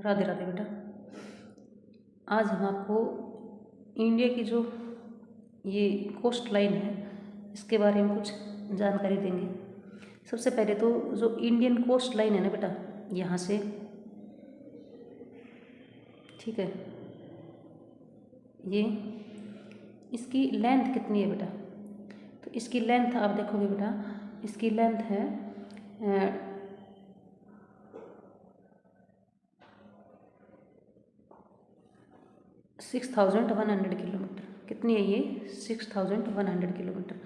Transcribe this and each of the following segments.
राधे राधे बेटा। आज हम आपको इंडिया की जो ये कोस्ट लाइन है इसके बारे में कुछ जानकारी देंगे। सबसे पहले तो जो इंडियन कोस्ट लाइन है ना बेटा, यहाँ से, ठीक है, ये इसकी लेंथ कितनी है बेटा? तो इसकी लेंथ आप देखोगे बेटा, इसकी लेंथ है 6100 किलोमीटर। कितनी है ये? 6100 किलोमीटर।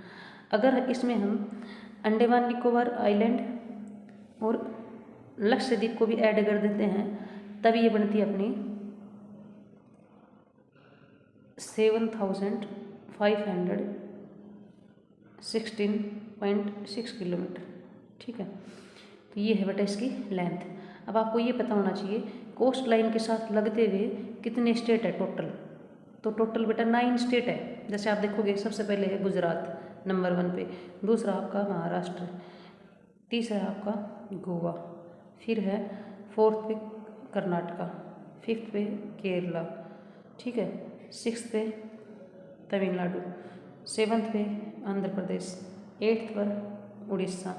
अगर इसमें हम अंडमान निकोबार आइलैंड और लक्षद्वीप को भी ऐड कर देते हैं तब ये बनती है अपनी 7516.6 किलोमीटर, ठीक है। तो ये है बेटा इसकी लेंथ। अब आपको ये पता होना चाहिए कोस्ट लाइन के साथ लगते हुए कितने स्टेट है टोटल। तो टोटल बेटा 9 स्टेट है। जैसे आप देखोगे सबसे पहले है गुजरात नंबर 1 पे, दूसरा आपका महाराष्ट्र, तीसरा आपका गोवा, फिर है 4th पे कर्नाटका, 5th पे केरला, ठीक है, 6th पे तमिलनाडु, 7th पे आंध्र प्रदेश, 8th पर उड़ीसा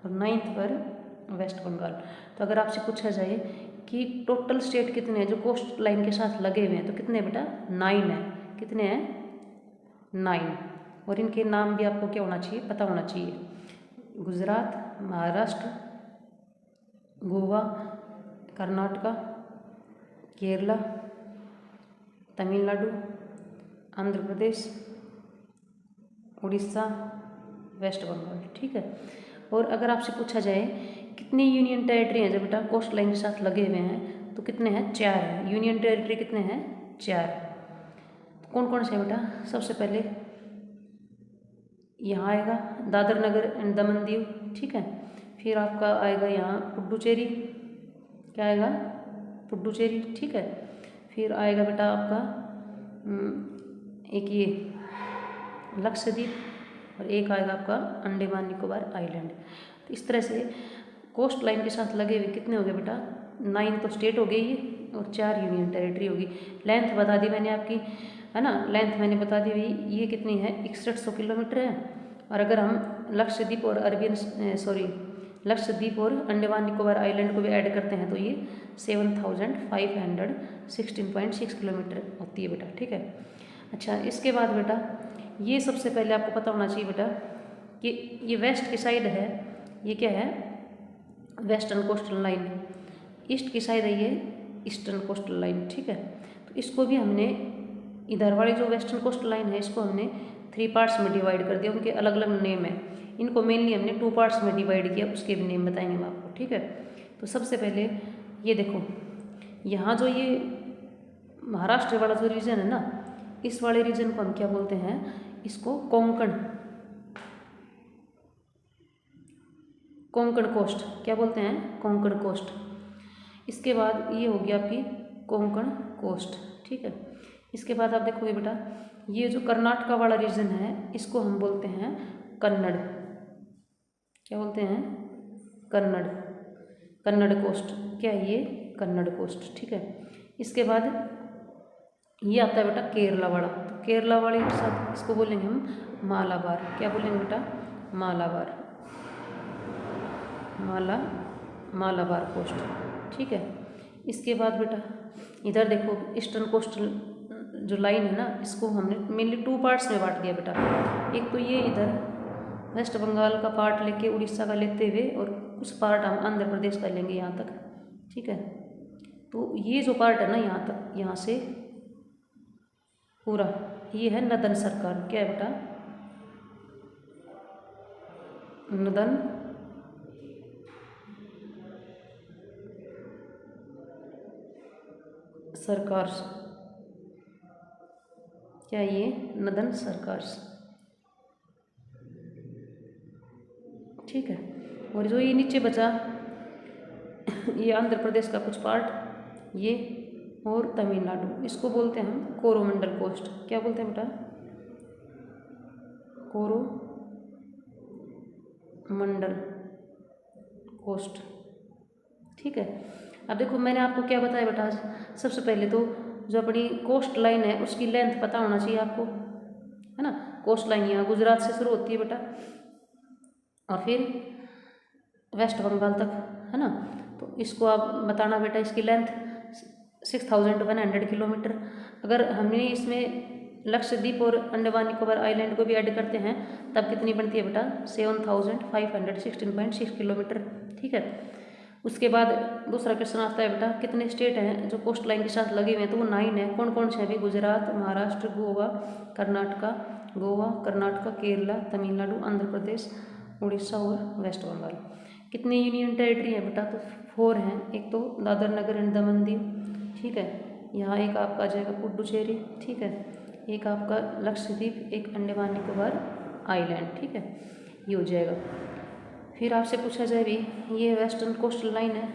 और 9th पर वेस्ट बंगाल। तो अगर आपसे पूछा जाए कि टोटल स्टेट कितने हैं जो कोस्ट लाइन के साथ लगे हुए हैं तो कितने बेटा? 9 है। कितने हैं? 9। और इनके नाम भी आपको क्या होना चाहिए? पता होना चाहिए। गुजरात, महाराष्ट्र, गोवा, कर्नाटका, केरला, तमिलनाडु, आंध्र प्रदेश, उड़ीसा, वेस्ट बंगाल, ठीक है। और अगर आपसे पूछा जाए कितनी यूनियन टेरिटरी हैं जो बेटा कोस्ट लाइन के साथ लगे हुए हैं तो कितने हैं? 4 हैं। यूनियन टेरिटरी कितने हैं? 4। कौन कौन से बेटा? सबसे पहले यहाँ आएगा दादर नगर एंड दमन दीव, ठीक है। फिर आपका आएगा यहाँ पुडुचेरी, क्या आएगा? पुडुचेरी, ठीक है। फिर आएगा बेटा आपका एक ये लक्षद्वीप और एक आएगा आपका अंडमान निकोबार आइलैंड। तो इस तरह से कोस्ट लाइन के साथ लगे हुए कितने हो गए बेटा? 9 तो स्टेट हो गई और 4 यूनियन टेरिटरी होगी। लेंथ बता दी मैंने आपकी, है ना, लेंथ मैंने बता दी भाई ये कितनी है? 6100 किलोमीटर है। और अगर हम लक्षद्वीप और लक्षद्वीप और अंडमान निकोबार आइलैंड को भी ऐड करते हैं तो ये 7516.6 किलोमीटर होती है बेटा, ठीक है। अच्छा, इसके बाद बेटा ये सबसे पहले आपको पता होना चाहिए बेटा कि ये वेस्ट की साइड है, ये क्या है? Western coastal line. ईस्ट की साइड है ये ईस्टर्न कोस्टल लाइन, ठीक है। तो इसको भी हमने इधर वाली जो वेस्टर्न कोस्टल लाइन है इसको हमने 3 पार्ट्स में डिवाइड कर दिया। उनके अलग अलग नेम है। इनको मेनली हमने 2 पार्ट्स में डिवाइड किया, उसके भी नेम बताएंगे हम आपको, ठीक है। तो सबसे पहले ये देखो, यहाँ जो ये महाराष्ट्र वाला जो रीजन है ना, इस वाले रीजन को हम क्या बोलते हैं? इसको कोंकण कोस्ट, क्या बोलते हैं? कोंकण कोस्ट। इसके बाद ये हो गया आपकी कोंकण कोस्ट, ठीक है। इसके बाद आप देखोगे बेटा ये जो कर्नाटका वाला रीजन है इसको हम बोलते हैं कन्नड़, क्या बोलते हैं? कन्नड़, कन्नड़ कोस्ट, क्या है ये? कन्नड़ कोस्ट, ठीक है। इसके बाद ये आता है बेटा केरला वाला। तो केरला वाले के साथ इसको बोलेंगे हम मालाबार, क्या बोलेंगे बेटा? मालाबार, मालाबार कोस्ट, ठीक है। इसके बाद बेटा इधर देखो ईस्टर्न कोस्टल जो लाइन है ना इसको हमने मेनली 2 पार्ट्स में बांट दिया बेटा। एक तो ये इधर वेस्ट बंगाल का पार्ट लेके उड़ीसा का लेते हुए और कुछ पार्ट हम आंध्र प्रदेश का लेंगे यहाँ तक, ठीक है। तो ये जो पार्ट है ना यहाँ तक, यहाँ से पूरा ये है नदन सरकार, क्या है बेटा? नदन सरकार, क्या ये? नदन सरकार, ठीक है। और जो ये नीचे बचा ये आंध्र प्रदेश का कुछ पार्ट, ये और तमिलनाडु, इसको बोलते हैं हम कोरोमंडल कोस्ट, क्या बोलते हैं बेटा? कोरोमंडल कोस्ट, ठीक है। अब देखो मैंने आपको क्या बताया बेटा आज, सबसे पहले तो जो अपनी कोस्ट लाइन है उसकी लेंथ पता होना चाहिए आपको, है ना। कोस्ट लाइन यहाँ गुजरात से शुरू होती है बेटा और फिर वेस्ट बंगाल तक, है ना। तो इसको आप बताना बेटा, इसकी लेंथ 6100 किलोमीटर। अगर हमने इसमें लक्षद्वीप और अंडमान निकोबार आइलैंड को भी ऐड करते हैं तब कितनी बनती है बेटा, 7516.6 किलोमीटर, ठीक है। उसके बाद दूसरा क्वेश्चन आता है बेटा, कितने स्टेट हैं जो कोस्ट लाइन के साथ लगे हुए हैं, तो वो 9 हैं। कौन कौन से हैं अभी, गुजरात, महाराष्ट्र, गोवा, कर्नाटका, केरला, तमिलनाडु, आंध्र प्रदेश, उड़ीसा और वेस्ट बंगाल। कितनी यूनियन टेरिटरी है बेटा, तो 4 हैं। एक तो दादर नगर एंड दमन दीव, ठीक है, यहाँ एक आपका आ जाएगा पुडुचेरी, ठीक है, एक आपका लक्षद्वीप, एक अंडमान निकोबार आइलैंड, ठीक है, ये हो जाएगा। फिर आपसे पूछा जाए भी, ये वेस्टर्न कोस्टल लाइन है,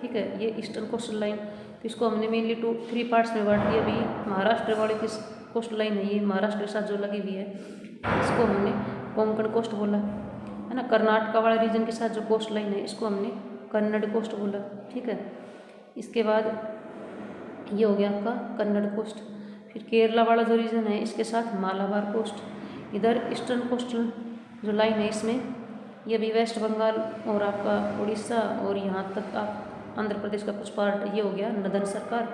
ठीक है, ये ईस्टर्न कोस्टल लाइन, तो इसको हमने मेनली 3 पार्ट्स में बांट दिया। अभी महाराष्ट्र वाली किस कोस्टल लाइन है, ये महाराष्ट्र के साथ जो लगी हुई है इसको हमने कोंकण कोस्ट बोला, है ना। कर्नाटका वाला रीजन के साथ जो कोस्ट लाइन है इसको हमने कन्नड़ कोस्ट बोला, ठीक है। इसके बाद ये हो गया आपका कन्नड़ कोस्ट। फिर केरला वाला जो रीजन है इसके साथ मालाबार कोस्ट। इधर ईस्टर्न कोस्टल जो लाइन है इसमें ये भी वेस्ट बंगाल और आपका उड़ीसा और यहाँ तक आप आंध्र प्रदेश का कुछ पार्ट, ये हो गया नदन सरकार,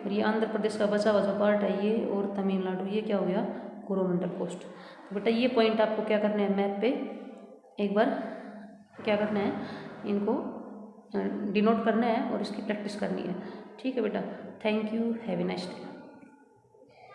और ये आंध्र प्रदेश का बचा हुआ जो पार्ट है ये, और तमिलनाडु, ये क्या हो गया कोरोमंडल कोस्ट। तो बेटा ये पॉइंट आपको क्या करना है, मैप पे एक बार क्या करना है, इनको डिनोट करना है और इसकी प्रैक्टिस करनी है, ठीक है बेटा। Thank you, have a nice day.